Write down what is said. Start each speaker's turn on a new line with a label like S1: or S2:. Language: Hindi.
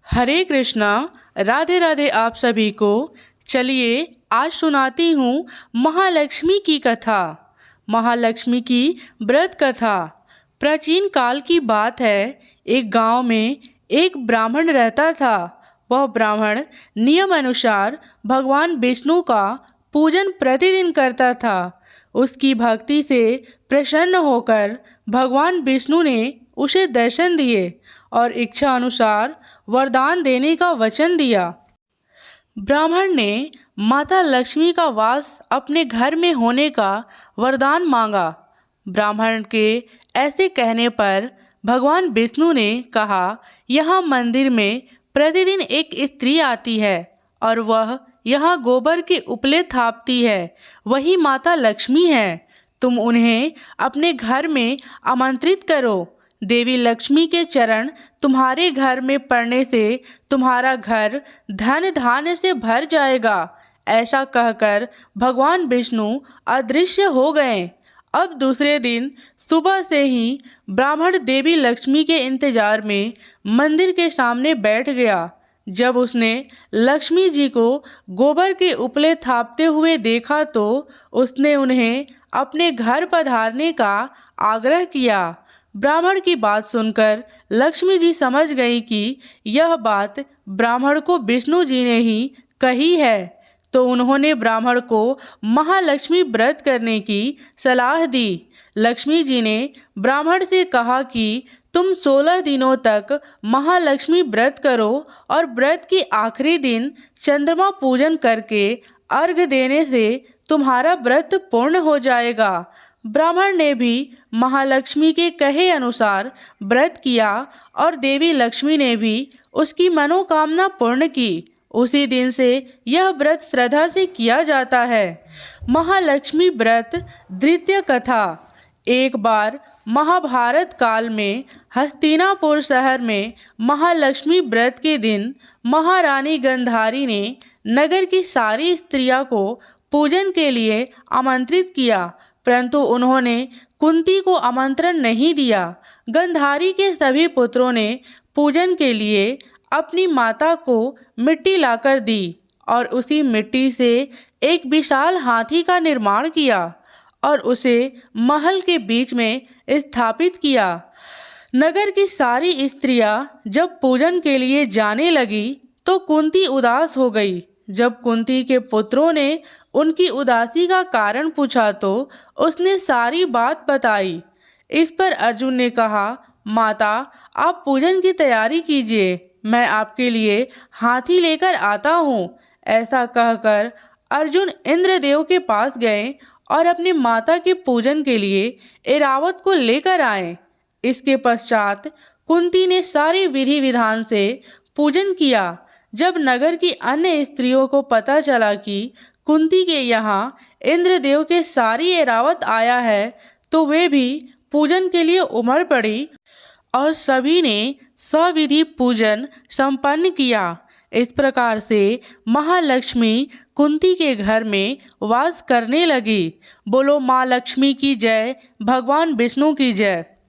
S1: हरे कृष्णा। राधे राधे आप सभी को। चलिए आज सुनाती हूँ महालक्ष्मी की कथा। महालक्ष्मी की व्रत कथा। प्राचीन काल की बात है। एक गांव में एक ब्राह्मण रहता था। वह ब्राह्मण नियम अनुसार भगवान विष्णु का पूजन प्रतिदिन करता था। उसकी भक्ति से प्रसन्न होकर भगवान विष्णु ने उसे दर्शन दिए और इच्छा अनुसार वरदान देने का वचन दिया। ब्राह्मण ने माता लक्ष्मी का वास अपने घर में होने का वरदान मांगा। ब्राह्मण के ऐसे कहने पर भगवान विष्णु ने कहा, यहाँ मंदिर में प्रतिदिन एक स्त्री आती है और वह यहाँ गोबर के उपले थापती है। वही माता लक्ष्मी है। तुम उन्हें अपने घर में आमंत्रित करो। देवी लक्ष्मी के चरण तुम्हारे घर में पड़ने से तुम्हारा घर धन धान्य से भर जाएगा। ऐसा कहकर भगवान विष्णु अदृश्य हो गए। अब दूसरे दिन सुबह से ही ब्राह्मण देवी लक्ष्मी के इंतजार में मंदिर के सामने बैठ गया। जब उसने लक्ष्मी जी को गोबर के उपले थापते हुए देखा तो उसने उन्हें अपने घर पधारने का आग्रह किया। ब्राह्मण की बात सुनकर लक्ष्मी जी समझ गई कि यह बात ब्राह्मण को विष्णु जी ने ही कही है, तो उन्होंने ब्राह्मण को महालक्ष्मी व्रत करने की सलाह दी। लक्ष्मी जी ने ब्राह्मण से कहा कि तुम 16 दिनों तक महालक्ष्मी व्रत करो और व्रत के आखिरी दिन चंद्रमा पूजन करके अर्घ देने से तुम्हारा व्रत पूर्ण हो जाएगा। ब्राह्मण ने भी महालक्ष्मी के कहे अनुसार व्रत किया और देवी लक्ष्मी ने भी उसकी मनोकामना पूर्ण की। उसी दिन से यह व्रत श्रद्धा से किया जाता है। महालक्ष्मी व्रत द्वितीय कथा। एक बार महाभारत काल में हस्तिनापुर शहर में महालक्ष्मी व्रत के दिन महारानी गंधारी ने नगर की सारी स्त्रियों को पूजन के लिए आमंत्रित किया, परंतु उन्होंने कुंती को आमंत्रण नहीं दिया। गंधारी के सभी पुत्रों ने पूजन के लिए अपनी माता को मिट्टी लाकर दी और उसी मिट्टी से एक विशाल हाथी का निर्माण किया और उसे महल के बीच में स्थापित किया। नगर की सारी स्त्रियां जब पूजन के लिए जाने लगी तो कुंती उदास हो गई। जब कुंती के पुत्रों ने उनकी उदासी का कारण पूछा तो उसने सारी बात बताई। इस पर अर्जुन ने कहा, माता आप पूजन की तैयारी कीजिए, मैं आपके लिए हाथी लेकर आता हूँ। ऐसा कहकर अर्जुन इंद्रदेव के पास गए और अपनी माता के पूजन के लिए ऐरावत को लेकर आए। इसके पश्चात कुंती ने सारी विधि विधान से पूजन किया। जब नगर की अन्य स्त्रियों को पता चला कि कुंती के यहाँ इंद्रदेव के सारी ऐरावत आया है तो वे भी पूजन के लिए उमड़ पड़ी और सभी ने सविधि पूजन संपन्न किया। इस प्रकार से महालक्ष्मी कुंती के घर में वास करने लगी। बोलो माँ लक्ष्मी की जय, भगवान विष्णु की जय।